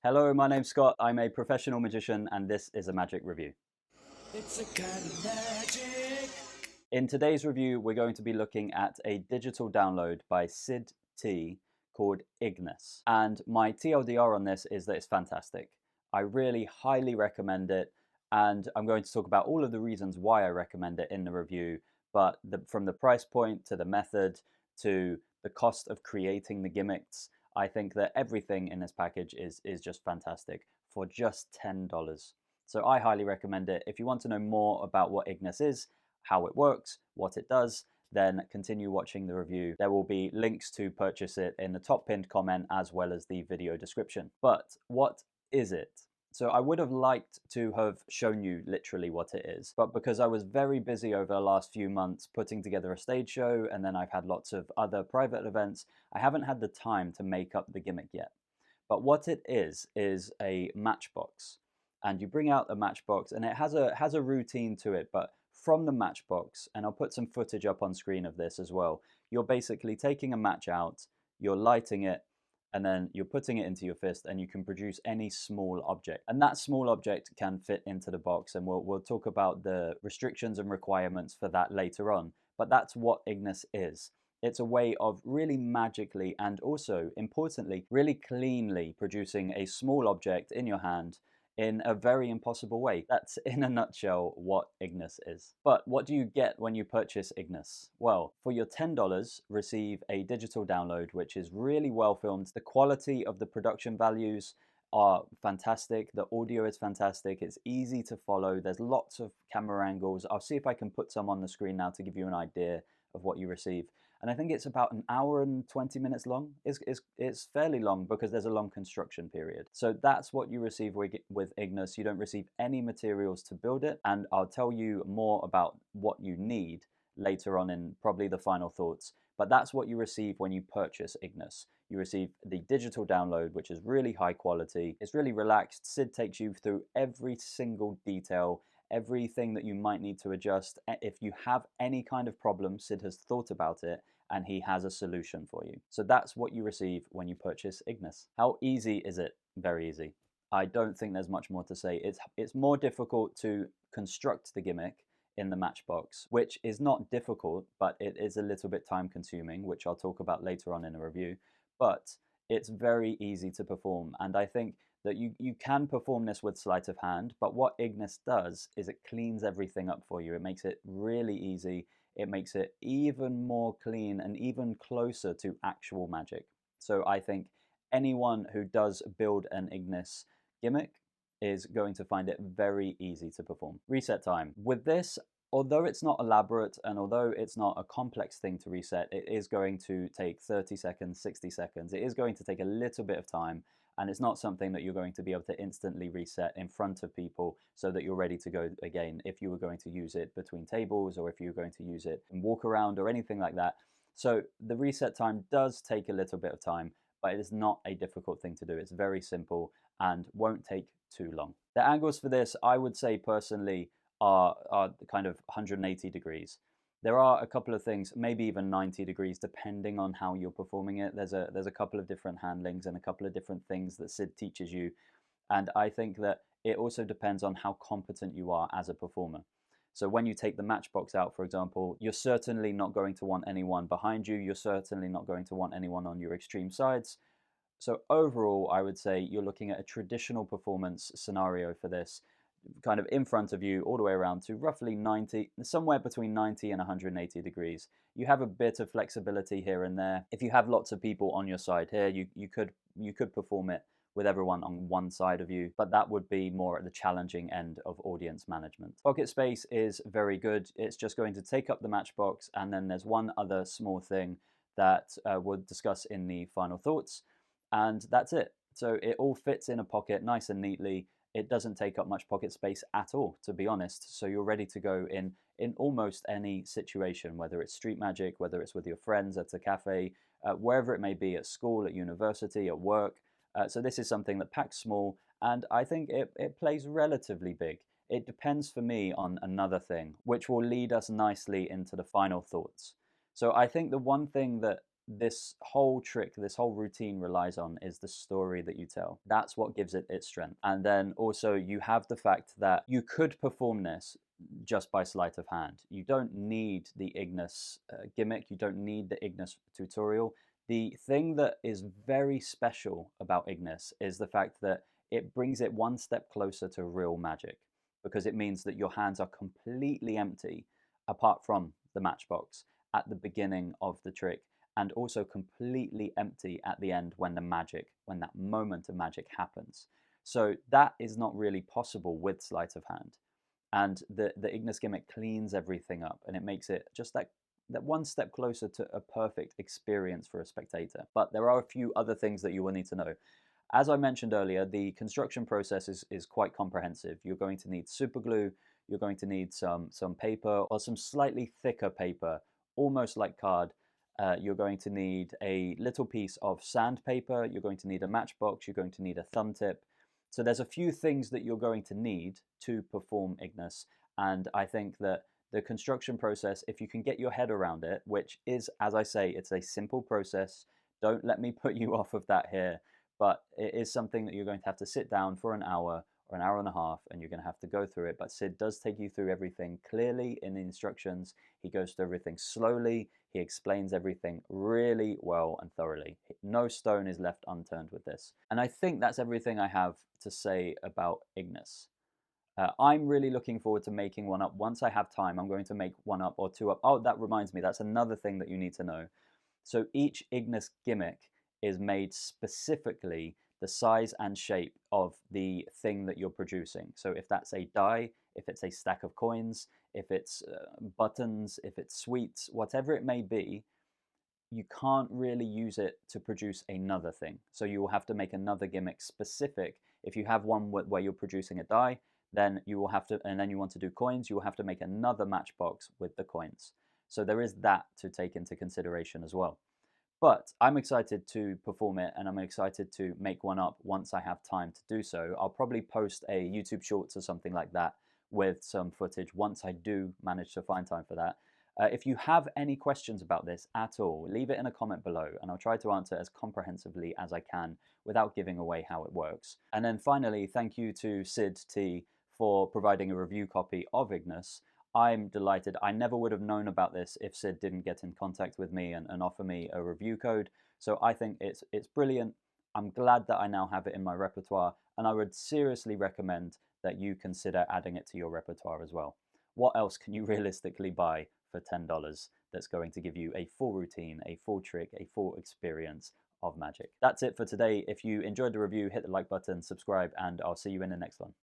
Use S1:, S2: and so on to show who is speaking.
S1: Hello, my name's Scott. I'm a professional magician and this is a magic review.
S2: It's a kind of magic.
S1: In today's review, we're going to be looking at a digital download by Sid T called IGNIS. And my TLDR on this is that it's fantastic. I really highly recommend it, and I'm going to talk about all of the reasons why I recommend it in the review, but from the price point to the method to the cost of creating the gimmicks, I think that everything in this package is just fantastic for just $10. So I highly recommend it. If you want to know more about what IGNIS is, how it works, what it does, then continue watching the review. There will be links to purchase it in the top pinned comment as well as the video description. But what is it? So I would have liked to have shown you literally what it is, but because I was very busy over the last few months putting together a stage show, and then I've had lots of other private events, I haven't had the time to make up the gimmick yet. But what it is a matchbox. And you bring out a matchbox, and it has a routine to it, but from the matchbox, and I'll put some footage up on screen of this as well, you're basically taking a match out, you're lighting it, and then you're putting it into your fist, and you can produce any small object. And that small object can fit into the box, and we'll talk about the restrictions and requirements for that later on. But that's what IGNIS is. It's a way of really magically and also, importantly, really cleanly producing a small object in your hand in a very impossible way. That's, in a nutshell, what IGNIS is. But what do you get when you purchase IGNIS? Well, for your $10, receive a digital download, which is really well filmed. The quality of the production values are fantastic. The audio is fantastic. It's easy to follow. There's lots of camera angles. I'll see if I can put some on the screen now to give you an idea of what you receive. And I think it's about an hour and 20 minutes long. It's fairly long because there's a long construction period. So that's what you receive with IGNIS. You don't receive any materials to build it. And I'll tell you more about what you need later on in probably the final thoughts. But that's what you receive when you purchase IGNIS. You receive the digital download, which is really high quality. It's really relaxed. Sid takes you through every single detail, everything that you might need to adjust. If you have any kind of problem, Sid has thought about it and he has a solution for you. So that's what you receive when you purchase IGNIS. How easy is it? Very easy. I don't think there's much more to say. It's more difficult to construct the gimmick in the matchbox, which is not difficult, but it is a little bit time consuming, which I'll talk about later on in a review. But it's very easy to perform, and I think that you can perform this with sleight of hand, but what IGNIS does is it cleans everything up for you. It makes it really easy. It makes it even more clean and even closer to actual magic. So I think anyone who does build an IGNIS gimmick is going to find it very easy to perform. Reset time. With this, although it's not elaborate and although it's not a complex thing to reset, it is going to take 30 seconds, 60 seconds. It is going to take a little bit of time, and it's not something that you're going to be able to instantly reset in front of people so that you're ready to go again if you were going to use it between tables or if you were going to use it and walk around or anything like that. So the reset time does take a little bit of time, but it is not a difficult thing to do. It's very simple and won't take too long. The angles for this, I would say personally, are kind of 180 degrees. There are a couple of things, maybe even 90 degrees, depending on how you're performing it. There's a couple of different handlings and a couple of different things that Sid teaches you. And I think that it also depends on how competent you are as a performer. So when you take the matchbox out, for example, you're certainly not going to want anyone behind you. You're certainly not going to want anyone on your extreme sides. So overall, I would say you're looking at a traditional performance scenario for this, kind of in front of you all the way around to roughly 90, somewhere between 90 and 180 degrees. You have a bit of flexibility here and there. If you have lots of people on your side here, you could perform it with everyone on one side of you, but that would be more at the challenging end of audience management. Pocket space is very good. It's just going to take up the matchbox, and then there's one other small thing that we'll discuss in the final thoughts, and that's it. So it all fits in a pocket nice and neatly. It doesn't take up much pocket space at all, to be honest. So you're ready to go in almost any situation, whether it's street magic, whether it's with your friends at a cafe, wherever it may be, at school, at university, at work. So this is something that packs small, and I think it plays relatively big. It depends for me on another thing, which will lead us nicely into the final thoughts. So I think the one thing that this whole trick, this whole routine relies on is the story that you tell. That's what gives it its strength. And then also you have the fact that you could perform this just by sleight of hand. You don't need the Ignis gimmick. You don't need the Ignis tutorial. The thing that is very special about Ignis is the fact that it brings it one step closer to real magic, because it means that your hands are completely empty apart from the matchbox at the beginning of the trick, and also completely empty at the end when that moment of magic happens. So that is not really possible with sleight of hand. And the Ignis gimmick cleans everything up, and it makes it just that one step closer to a perfect experience for a spectator. But there are a few other things that you will need to know. As I mentioned earlier, the construction process is quite comprehensive. You're going to need super glue, you're going to need some paper or some slightly thicker paper, almost like card. You're going to need a little piece of sandpaper, you're going to need a matchbox, you're going to need a thumb tip. So there's a few things that you're going to need to perform Ignis, and I think that the construction process, if you can get your head around it, which is, as I say, it's a simple process. Don't let me put you off of that here, but it is something that you're going to have to sit down for an hour or an hour and a half, and you're going to have to go through it. But Sid does take you through everything clearly in the instructions. He goes through everything slowly. He explains everything really well and thoroughly. No stone is left unturned with this. And I think that's everything I have to say about Ignis. I'm really looking forward to making one up. Once I have time, I'm going to make one up or two up. Oh, that reminds me, that's another thing that you need to know. So each Ignis gimmick is made specifically the size and shape of the thing that you're producing. So if that's a die, if it's a stack of coins, if it's buttons, if it's sweets, whatever it may be, you can't really use it to produce another thing. So you will have to make another gimmick specific. If you have one where you're producing a die, then you will have to, and then you want to do coins, you will have to make another matchbox with the coins. So there is that to take into consideration as well. But I'm excited to perform it, and I'm excited to make one up once I have time to do so. I'll probably post a YouTube Shorts or something like that with some footage once I do manage to find time for that. If you have any questions about this at all, leave it in a comment below, and I'll try to answer as comprehensively as I can without giving away how it works. And then finally, thank you to Sid T for providing a review copy of Ignis. I'm delighted. I never would have known about this if Sid didn't get in contact with me and offer me a review code. So I think it's brilliant. I'm glad that I now have it in my repertoire, and I would seriously recommend that you consider adding it to your repertoire as well. What else can you realistically buy for $10 that's going to give you a full routine, a full trick, a full experience of magic? That's it for today. If you enjoyed the review, hit the like button, subscribe, and I'll see you in the next one.